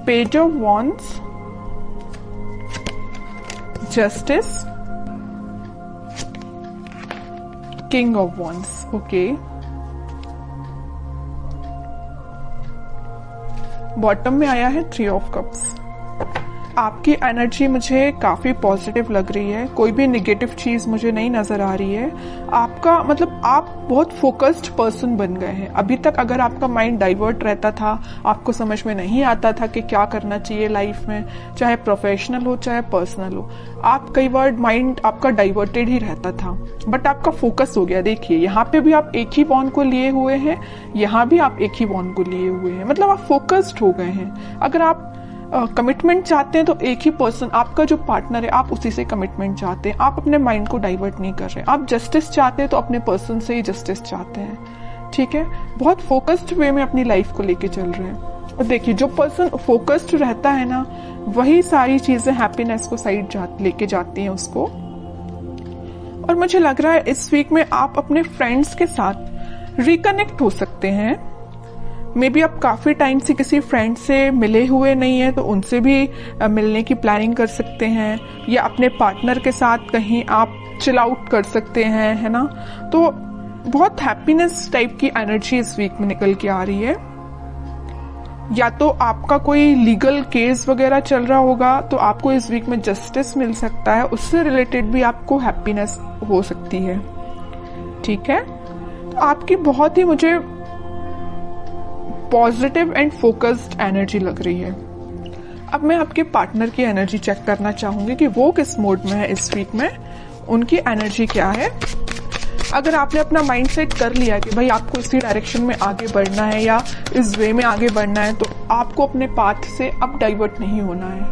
Page of wands, justice, king of wands. Okay, bottom में आया है थ्री ऑफ कप्स। आपकी एनर्जी मुझे काफी पॉजिटिव लग रही है, कोई भी नेगेटिव चीज मुझे नहीं नजर आ रही है। आपका मतलब आप बहुत फोकस्ड पर्सन बन गए हैं। अभी तक अगर आपका माइंड डाइवर्ट रहता था, आपको समझ में नहीं आता था कि क्या करना चाहिए लाइफ में, चाहे प्रोफेशनल हो चाहे पर्सनल हो, आप कई बार माइंड आपका डाइवर्टेड ही रहता था, बट आपका फोकस हो गया। देखिए यहाँ पे भी आप एक ही बॉन्ड को लिए हुए हैं, यहाँ भी आप एक ही बॉन्ड को लिए हुए हैं, मतलब आप फोकस्ड हो गए हैं। अगर आप कमिटमेंट चाहते हैं तो एक ही पर्सन, आपका जो पार्टनर है, आप उसी से कमिटमेंट चाहते हैं। आप अपने माइंड को डाइवर्ट नहीं कर रहे। आप जस्टिस चाहते हैं तो अपने पर्सन से ही जस्टिस चाहते हैं। ठीक है, बहुत फोकस्ड वे में अपनी लाइफ को लेके चल रहे हैं। और देखिए जो पर्सन फोकस्ड रहता है ना, वही सारी चीजें हैप्पीनेस को साइड लेके जाती हैं उसको। और मुझे लग रहा है इस वीक में आप अपने फ्रेंड्स के साथ रिकनेक्ट हो सकते हैं। मे बी आप काफी टाइम से किसी फ्रेंड से मिले हुए नहीं है, तो उनसे भी मिलने की प्लानिंग कर सकते हैं, या अपने पार्टनर के साथ कहीं आप चिल आउट कर सकते हैं, है ना। तो बहुत हैप्पीनेस टाइप की एनर्जी इस वीक में निकल के आ रही है। या तो आपका कोई लीगल केस वगैरह चल रहा होगा, तो आपको इस वीक में जस्टिस मिल सकता है, उससे रिलेटेड भी आपको हैप्पीनेस हो सकती है। ठीक है, तो आपकी बहुत ही मुझे पॉजिटिव एंड फोकस्ड एनर्जी लग रही है। अब मैं आपके पार्टनर की एनर्जी चेक करना चाहूंगी कि वो किस मोड में है इस वीक में, उनकी एनर्जी क्या है। अगर आपने अपना माइंड सेट कर लिया कि भाई आपको इसी डायरेक्शन में आगे बढ़ना है या इस वे में आगे बढ़ना है, तो आपको अपने पाथ से अब डाइवर्ट नहीं होना है,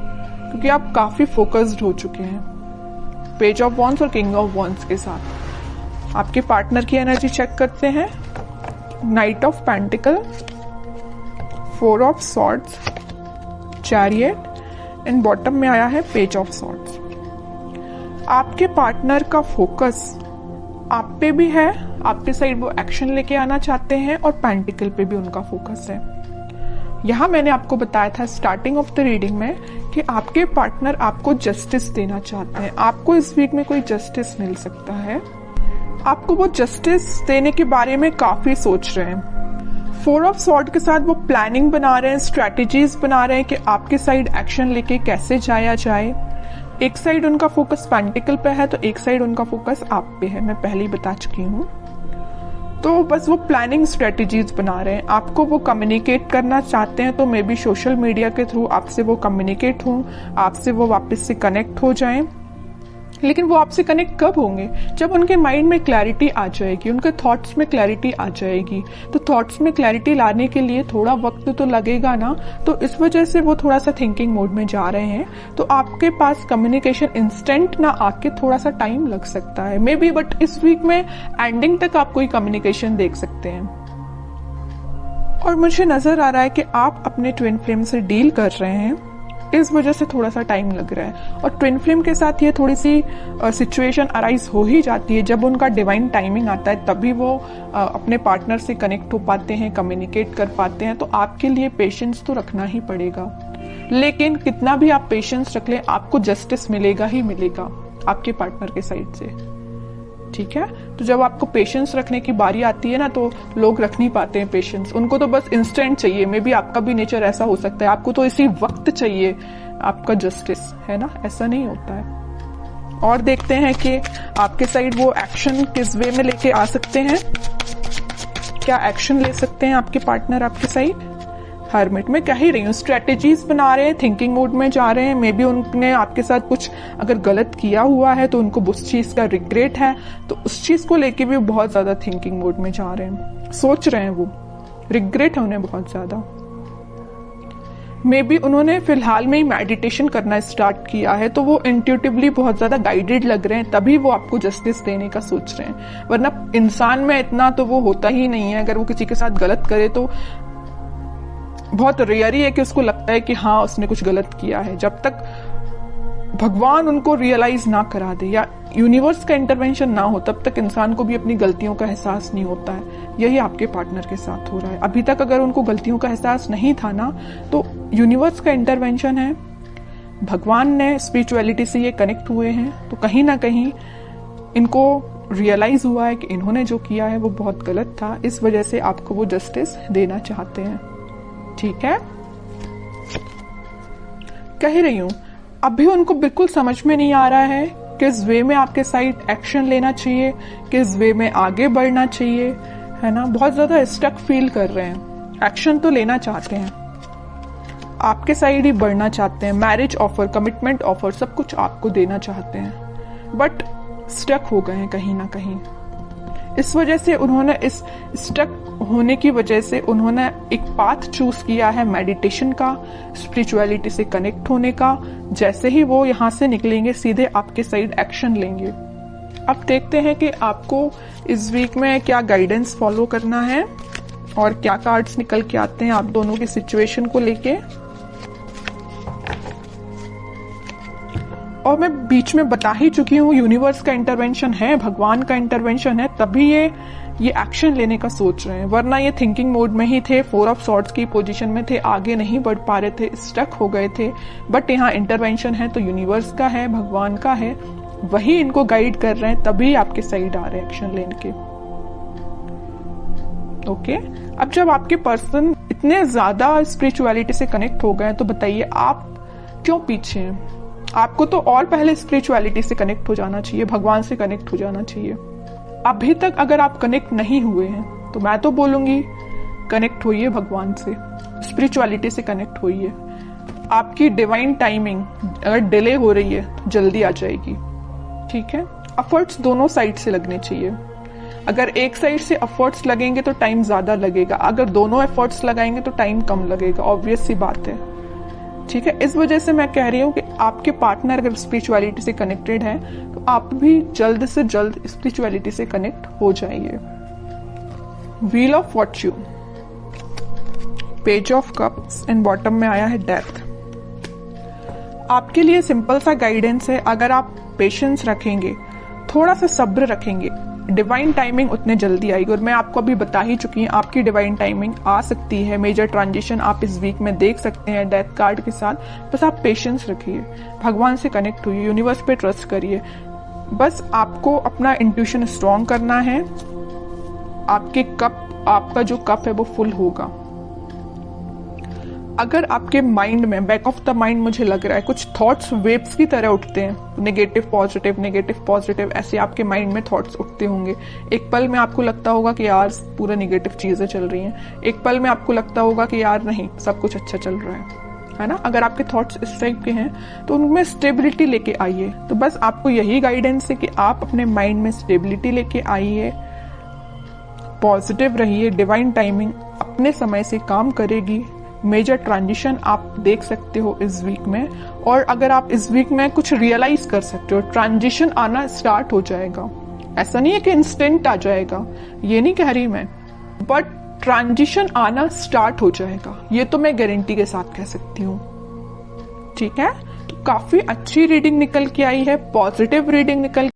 क्योंकि आप काफी फोकस्ड हो चुके हैं पेज ऑफ वॉन्ड्स और किंग ऑफ वॉन्ड्स के साथ। आपके पार्टनर की एनर्जी चेक करते हैं। Night of pentacle, four of swords, chariot and bottom में आया है पेज ऑफ सॉर्ड्स। आपके पार्टनर का फोकस आप पे भी है, आपके साइड वो एक्शन लेके आना चाहते हैं, और पेंटिकल पे भी उनका फोकस है। यहां मैंने आपको बताया था स्टार्टिंग ऑफ द रीडिंग में कि आपके पार्टनर आपको जस्टिस देना चाहते हैं। आपको इस वीक में कोई जस्टिस मिल सकता है। आपको वो जस्टिस देने के बारे में काफी सोच रहे हैं। फोर ऑफ सॉर्ड के साथ वो प्लानिंग बना रहे हैं, स्ट्रैटेजीज बना रहे हैं कि आपके साइड एक्शन लेके कैसे जाया जाए। एक साइड उनका फोकस पेंटिकल पे है, तो एक साइड उनका फोकस आप पे है, मैं पहले ही बता चुकी हूँ। तो बस वो प्लानिंग स्ट्रेटेजीज बना रहे हैं। आपको वो कम्युनिकेट करना चाहते हैं, तो मे बी सोशल मीडिया के थ्रू आपसे वो कम्युनिकेट हों, आपसे वो वापस से कनेक्ट हो जाएं। लेकिन वो आपसे कनेक्ट कब होंगे? जब उनके माइंड में क्लैरिटी आ जाएगी, उनके थॉट्स में क्लैरिटी आ जाएगी। तो थॉट्स में क्लैरिटी लाने के लिए थोड़ा वक्त तो लगेगा ना, तो इस वजह से वो थोड़ा सा थिंकिंग मोड में जा रहे हैं। तो आपके पास कम्युनिकेशन इंस्टेंट ना आके थोड़ा सा टाइम लग सकता है मे बी, बट इस वीक में एंडिंग तक आप कोई कम्युनिकेशन देख सकते हैं। और मुझे नजर आ रहा है कि आप अपने ट्विन फ्लेम से डील कर रहे हैं, इस वजह से थोड़ा सा टाइम लग रहा है। और ट्विन फ्लेम के साथ ये थोड़ी सी सिचुएशन अराइज हो ही जाती है। जब उनका डिवाइन टाइमिंग आता है तभी वो अपने पार्टनर से कनेक्ट हो पाते हैं, कम्युनिकेट कर पाते हैं। तो आपके लिए पेशेंस तो रखना ही पड़ेगा, लेकिन कितना भी आप पेशेंस रख लें, आपको जस्टिस मिलेगा ही मिलेगा आपके पार्टनर के साइड से। ठीक है, तो जब आपको पेशेंस रखने की बारी आती है ना, तो लोग रख नहीं पाते हैं पेशेंस। उनको तो बस इंस्टेंट चाहिए। मे बी आपका भी नेचर ऐसा हो सकता है, आपको तो इसी वक्त चाहिए आपका जस्टिस, है ना। ऐसा नहीं होता है। और देखते हैं कि आपके साइड वो एक्शन किस वे में लेके आ सकते हैं, क्या एक्शन ले सकते हैं आपके पार्टनर आपके साइड। हर्मिट में कह ही रही हूँ, स्ट्रेटेजीज बना रहे हैं, थिंकिंग मोड में जा रहे हैं। मे बी उनने आपके साथ कुछ अगर गलत किया हुआ है तो उनको उस चीज का रिग्रेट है, तो उस चीज को लेके भी बहुत ज्यादा थिंकिंग मोड में जा रहे हैं, सोच रहे हैं, वो रिग्रेट है उन्हें बहुत ज्यादा। मे बी उन्होंने फिलहाल में ही मेडिटेशन करना स्टार्ट किया है, तो वो इंट्यूटिवली बहुत ज्यादा गाइडेड लग रहे हैं, तभी वो आपको जस्टिस देने का सोच रहे हैं। वरना इंसान में इतना तो वो होता ही नहीं है। अगर वो किसी के साथ गलत करे तो बहुत रेयर ही है कि उसको लगता है कि हाँ उसने कुछ गलत किया है। जब तक भगवान उनको रियलाइज ना करा दे या यूनिवर्स का इंटरवेंशन ना हो, तब तक इंसान को भी अपनी गलतियों का एहसास नहीं होता है। यही आपके पार्टनर के साथ हो रहा है। अभी तक अगर उनको गलतियों का एहसास नहीं था ना, तो यूनिवर्स का इंटरवेंशन है, भगवान ने स्पिरिचुअलिटी से ये कनेक्ट हुए हैं, तो कहीं ना कहीं इनको रियलाइज हुआ है कि इन्होंने जो किया है वो बहुत गलत था, इस वजह से आपको वो जस्टिस देना चाहते हैं। ठीक है, कह रही हूं अभी उनको बिल्कुल समझ में नहीं आ रहा है किस वे में आपके साइड एक्शन लेना चाहिए, किस वे में आगे बढ़ना चाहिए, है ना। बहुत ज्यादा स्टक फील कर रहे हैं, एक्शन तो लेना चाहते हैं, आपके साइड ही बढ़ना चाहते हैं, मैरिज ऑफर, कमिटमेंट ऑफर सब कुछ आपको देना चाहते हैं, बट स्टक हो गए हैं कहीं ना कहीं। इस वजह से उन्होंने इस स्टक होने की वजह से उन्होंने एक पाथ चूज किया है मेडिटेशन का, स्पिरिचुअलिटी से कनेक्ट होने का। जैसे ही वो यहाँ से निकलेंगे सीधे आपके साइड एक्शन लेंगे। अब देखते हैं कि आपको इस वीक में क्या गाइडेंस फॉलो करना है और क्या कार्ड्स निकल के आते हैं आप दोनों की सिचुएशन को लेके। और मैं बीच में बता ही चुकी हूँ, यूनिवर्स का इंटरवेंशन है, भगवान का इंटरवेंशन है, तभी ये एक्शन लेने का सोच रहे हैं, वरना ये थिंकिंग मोड में ही थे, 4 ऑफ सॉर्ड्स की पोजीशन में थे, आगे नहीं बढ़ पा रहे थे, स्टक हो गए थे। बट यहाँ इंटरवेंशन है तो यूनिवर्स का है, भगवान का है, वही इनको गाइड कर रहे हैं, तभी आपके साइड आ रहे हैं एक्शन लेने के। ओके, अब जब आपके पर्सन इतने ज्यादा स्पिरिचुअलिटी से कनेक्ट हो गए तो बताइए आप क्यों पीछे हैं। आपको तो और पहले स्पिरिचुअलिटी से कनेक्ट हो जाना चाहिए, भगवान से कनेक्ट हो जाना चाहिए। अभी तक अगर आप कनेक्ट नहीं हुए हैं तो मैं तो बोलूंगी कनेक्ट होइए भगवान से, स्पिरिचुअलिटी से कनेक्ट होइए। आपकी डिवाइन टाइमिंग अगर डिले हो रही है तो जल्दी आ जाएगी। ठीक है, एफर्ट्स दोनों साइड से लगने चाहिए। अगर एक साइड से एफर्ट्स लगेंगे तो टाइम ज्यादा लगेगा, अगर दोनों एफर्ट्स लगाएंगे तो टाइम कम लगेगा, ऑब्वियस सी बात है। ठीक है, इस वजह से मैं कह रही हूँ कि आपके पार्टनर अगर स्पिरिचुअलिटी से कनेक्टेड है तो आप भी जल्द से जल्द स्पिरिचुअलिटी से कनेक्ट हो जाइए। Wheel of Fortune, page of cups and bottom में आया है डेथ। आपके लिए सिंपल सा गाइडेंस है, अगर आप पेशेंस रखेंगे, थोड़ा सा सब्र रखेंगे, डिवाइन टाइमिंग उतने जल्दी आएगी। और मैं आपको अभी बता ही चुकी हूँ आपकी डिवाइन टाइमिंग आ सकती है, मेजर ट्रांजिशन आप इस वीक में देख सकते हैं डेथ कार्ड के साथ। बस आप पेशेंस रखिए, भगवान से कनेक्ट होइए, यूनिवर्स पे ट्रस्ट करिए। बस आपको अपना इंट्यूशन स्ट्रॉन्ग करना है, आपका जो कप है वो फुल होगा। अगर आपके माइंड में, बैक ऑफ द माइंड मुझे लग रहा है कुछ थॉट्स वेव्स की तरह उठते हैं, नेगेटिव पॉजिटिव ऐसे आपके माइंड में थॉट्स उठते होंगे। एक पल में आपको लगता होगा कि यार पूरा नेगेटिव चीजें चल रही हैं, एक पल में आपको लगता होगा कि यार नहीं सब कुछ अच्छा चल रहा है ना। अगर आपके थॉट्स इस टाइप के हैं तो उनमें स्टेबिलिटी लेके आइए। तो बस आपको यही गाइडेंस है कि आप अपने माइंड में स्टेबिलिटी लेके आइए, पॉजिटिव रहिए, डिवाइन टाइमिंग अपने समय से काम करेगी। मेजर ट्रांजिशन आप देख सकते हो इस वीक में, और अगर आप इस वीक में कुछ रियलाइज कर सकते हो, ट्रांजिशन आना स्टार्ट हो जाएगा। ऐसा नहीं है कि इंस्टेंट आ जाएगा, ये नहीं कह रही मैं, बट ट्रांजिशन आना स्टार्ट हो जाएगा, ये तो मैं गारंटी के साथ कह सकती हूँ। ठीक है, तो काफी अच्छी रीडिंग निकल के आई है, पॉजिटिव रीडिंग निकल